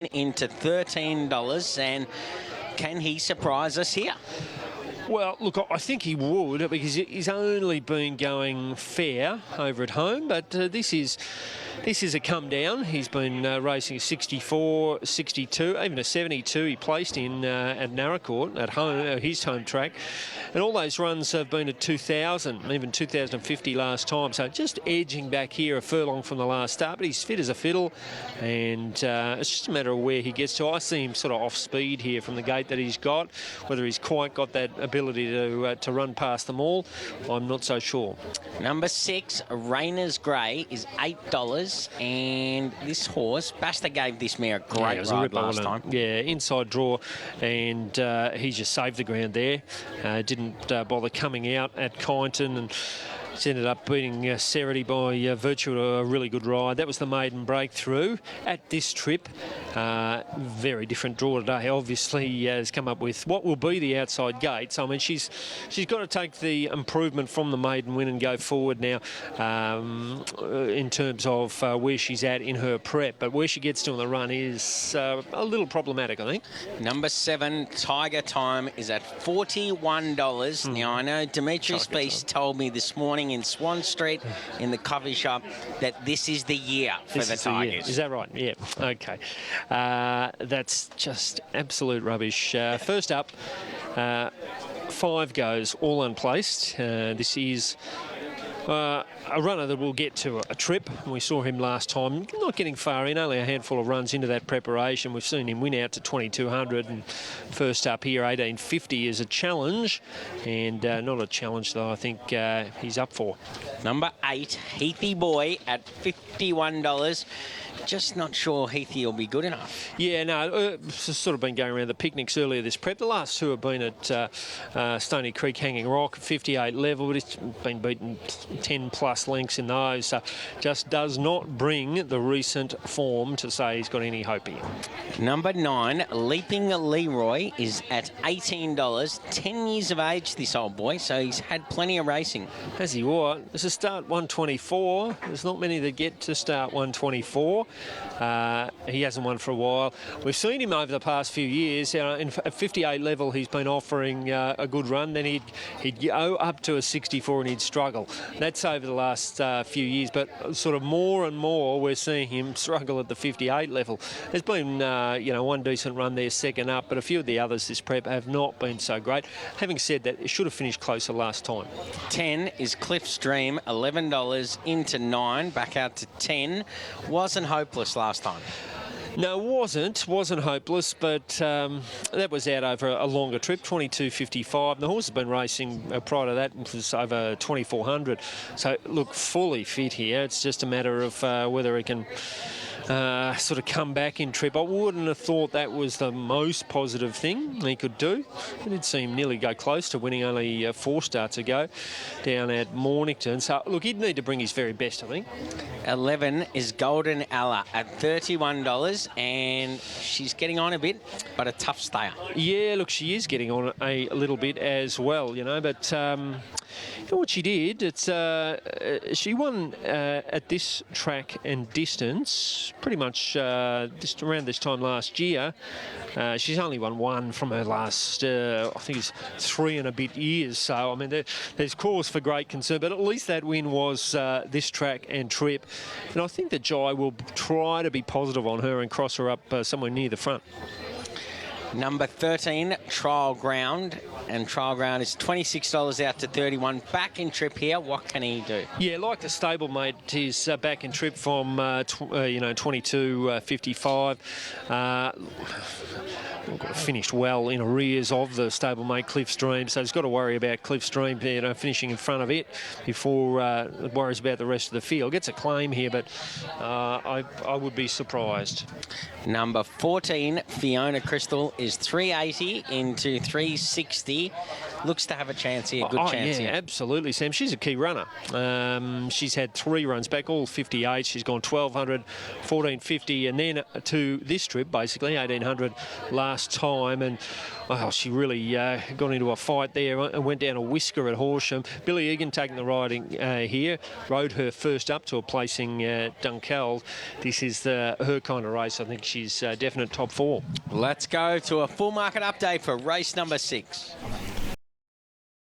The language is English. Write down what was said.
into $13, and can he surprise us here? Well, look, I think he would, because he's only been going fair over at home, but this is a come down. He's been racing a 64, 62, even a 72 he placed in at Narracourt at home, his home track. And all those runs have been at 2,000, even 2,050 last time. So just edging back here a furlong from the last start, but he's fit as a fiddle, and it's just a matter of where he gets to. I see him sort of off speed here from the gate that he's got. Whether he's quite got that ability to run past them all, I'm not so sure. Number 6, Rainer's Grey, is $8, and this horse, Basta gave this mare a great ride last time. Yeah, inside draw, and he just saved the ground there. Didn't bother coming out at Kyneton, and ended up beating Cerity by virtue of a really good ride. That was the maiden breakthrough at this trip. Very different draw today. Obviously, has come up with what will be the outside gates. I mean, she's got to take the improvement from the maiden win and go forward now in terms of where she's at in her prep. But where she gets to on the run is a little problematic, I think. Number 7, Tiger Time, is at $41. Now, I know Demetrius Feast told me this morning in Swan Street in the coffee shop that this is the year for the Tigers. Is that right? Yeah. Okay. That's just absolute rubbish. First up, 5 goes, all unplaced. This is a runner that will get to a trip. We saw him last time, not getting far in, only a handful of runs into that preparation. We've seen him win out to 2,200, and first up here, 1,850 is a challenge, and not a challenge that I think he's up for. Number 8, Heathy Boy, at $51. Just not sure Heathy will be good enough. Yeah, no, it's sort of been going around the picnics earlier this prep. The last 2 have been at Stony Creek Hanging Rock, 58 level, but it's been beaten 10 plus lengths in those. So just does not bring the recent form to say he's got any hope here. Number 9, Leaping Leroy, is at $18. 10 years of age, this old boy, so he's had plenty of racing. Has he what? There's a start 124. There's not many that get to start 124. He hasn't won for a while. We've seen him over the past few years. At 58 level, he's been offering a good run. Then he'd go up to a 64 and he'd struggle. That's over the last few years, but sort of more and more we're seeing him struggle at the 58 level. There's been one decent run there second up, but a few of the others this prep have not been so great. Having said that, it should have finished closer last time. 10 is Cliff's Dream, $11 into 9, back out to 10. Wasn't hopeless last time. No, it wasn't hopeless, but that was out over a longer trip, 22.55. The horse has been racing prior to that, was over 2,400. So, look, fully fit here. It's just a matter of whether he can sort of come back in trip. I wouldn't have thought that was the most positive thing he could do. I did see him nearly go close to winning only 4 starts ago down at Mornington. So, look, he'd need to bring his very best, I think. 11 is Golden Ella at $31, and she's getting on a bit, but a tough stayer. Yeah, look, she is getting on a little bit as well, but you know what she did? She won at this track and distance pretty much just around this time last year. She's only won 1 from her last, I think it's 3 and a bit years. So, I mean, there's cause for great concern, but at least that win was this track and trip. And I think that Jai will try to be positive on her and cross her up somewhere near the front. Number 13, Trial Ground, and Trial Ground is $26 out to $31. Back in trip here, what can he do? Yeah, like the stablemate, he's back in trip from 22.55. Finished well in arrears of the stablemate Cliff's Dream, so he's got to worry about Cliff's Dream finishing in front of it before worries about the rest of the field. Gets a claim here, but I would be surprised. Number 14, Fiona Crystal, is 380 into 360. Looks to have a chance here, good chance yeah, here. Absolutely, Sam. She's a key runner. She's had 3 runs back, all 58. She's gone 1,200, 1,450, and then to this trip, basically, 1,800 last time. And well, she really got into a fight there and went down a whisker at Horsham. Billy Egan taking the riding here, rode her first up to a placing Dunkeld. This is her kind of race. I think she's definite top 4. Let's go to a full market update for race number 6.